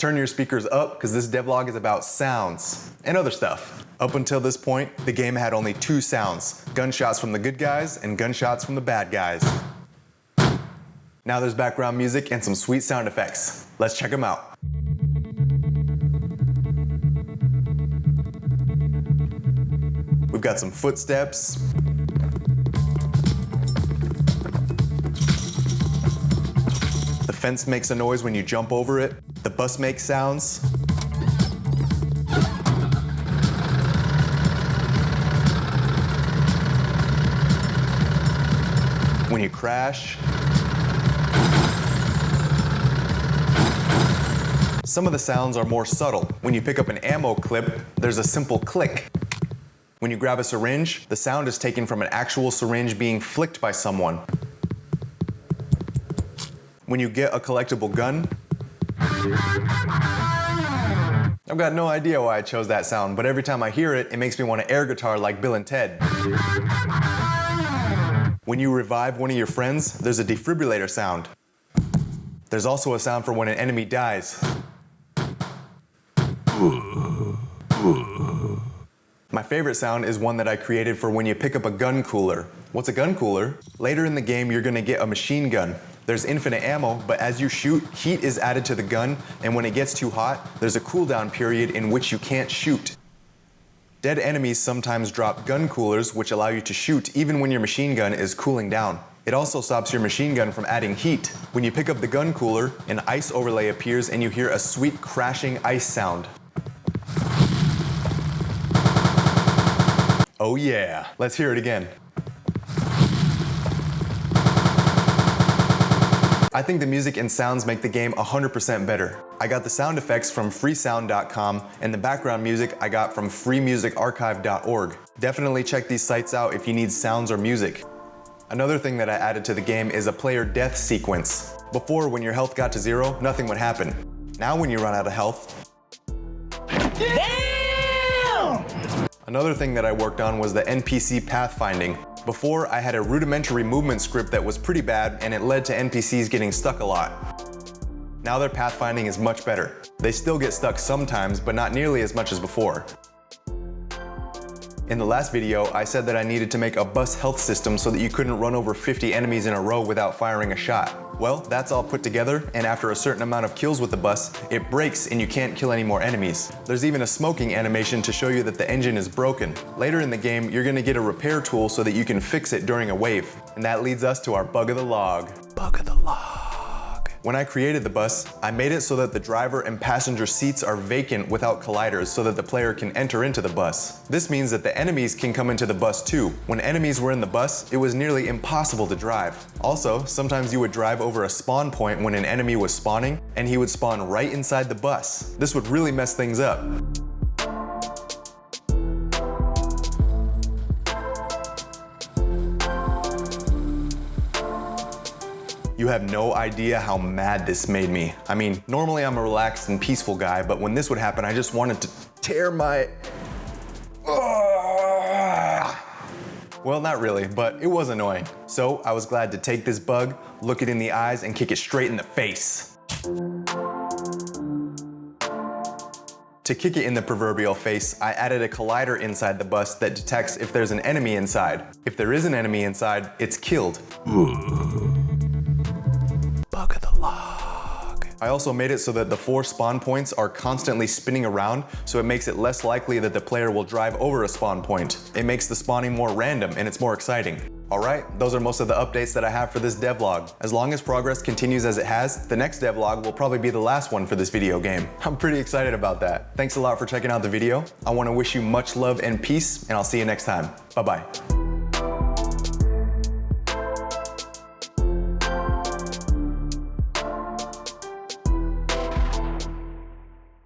Turn your speakers up because this devlog is about sounds and other stuff. Up until this point, the game had only two sounds: gunshots from the good guys and gunshots from the bad guys. Now there's background music and some sweet sound effects. Let's check them out. We've got some footsteps. The fence makes a noise when you jump over it. The bus makes sounds. When you crash. Some of the sounds are more subtle. When you pick up an ammo clip, there's a simple click. When you grab a syringe, the sound is taken from an actual syringe being flicked by someone. When you get a collectible gun, I've got no idea why I chose that sound, but every time I hear it, it makes me want to air guitar like Bill and Ted. When you revive one of your friends, there's a defibrillator sound. There's also a sound for when an enemy dies. My favorite sound is one that I created for when you pick up a gun cooler. What's a gun cooler? Later in the game, you're gonna get a machine gun. There's infinite ammo, but as you shoot, heat is added to the gun, and when it gets too hot, there's a cooldown period in which you can't shoot. Dead enemies sometimes drop gun coolers, which allow you to shoot even when your machine gun is cooling down. It also stops your machine gun from adding heat. When you pick up the gun cooler, an ice overlay appears and you hear a sweet crashing ice sound. Oh yeah, let's hear it again. I think the music and sounds make the game 100% better. I got the sound effects from freesound.com and the background music I got from freemusicarchive.org. Definitely check these sites out if you need sounds or music. Another thing that I added to the game is a player death sequence. Before, when your health got to 0, nothing would happen. Now when you run out of health... Damn! Another thing that I worked on was the NPC pathfinding. Before, I had a rudimentary movement script that was pretty bad and it led to NPCs getting stuck a lot. Now their pathfinding is much better. They still get stuck sometimes, but not nearly as much as before. In the last video, I said that I needed to make a bus health system so that you couldn't run over 50 enemies in a row without firing a shot. Well, that's all put together, and after a certain amount of kills with the bus, it breaks and you can't kill any more enemies. There's even a smoking animation to show you that the engine is broken. Later in the game, you're gonna get a repair tool so that you can fix it during a wave. And that leads us to our bug of the log. Bug of the log. When I created the bus, I made it so that the driver and passenger seats are vacant without colliders so that the player can enter into the bus. This means that the enemies can come into the bus too. When enemies were in the bus, it was nearly impossible to drive. Also, sometimes you would drive over a spawn point when an enemy was spawning, and he would spawn right inside the bus. This would really mess things up. You have no idea how mad this made me. I mean, normally I'm a relaxed and peaceful guy, but when this would happen, I just wanted to tear my... Well, not really, but it was annoying. So I was glad to take this bug, look it in the eyes, and kick it straight in the face. To kick it in the proverbial face, I added a collider inside the bus that detects if there's an enemy inside. If there is an enemy inside, it's killed. Bug of the log. I also made it so that the 4 spawn points are constantly spinning around, so it makes it less likely that the player will drive over a spawn point. It makes the spawning more random and it's more exciting. Alright, those are most of the updates that I have for this devlog. As long as progress continues as it has, the next devlog will probably be the last one for this video game. I'm pretty excited about that. Thanks a lot for checking out the video. I want to wish you much love and peace, and I'll see you next time. Bye-bye.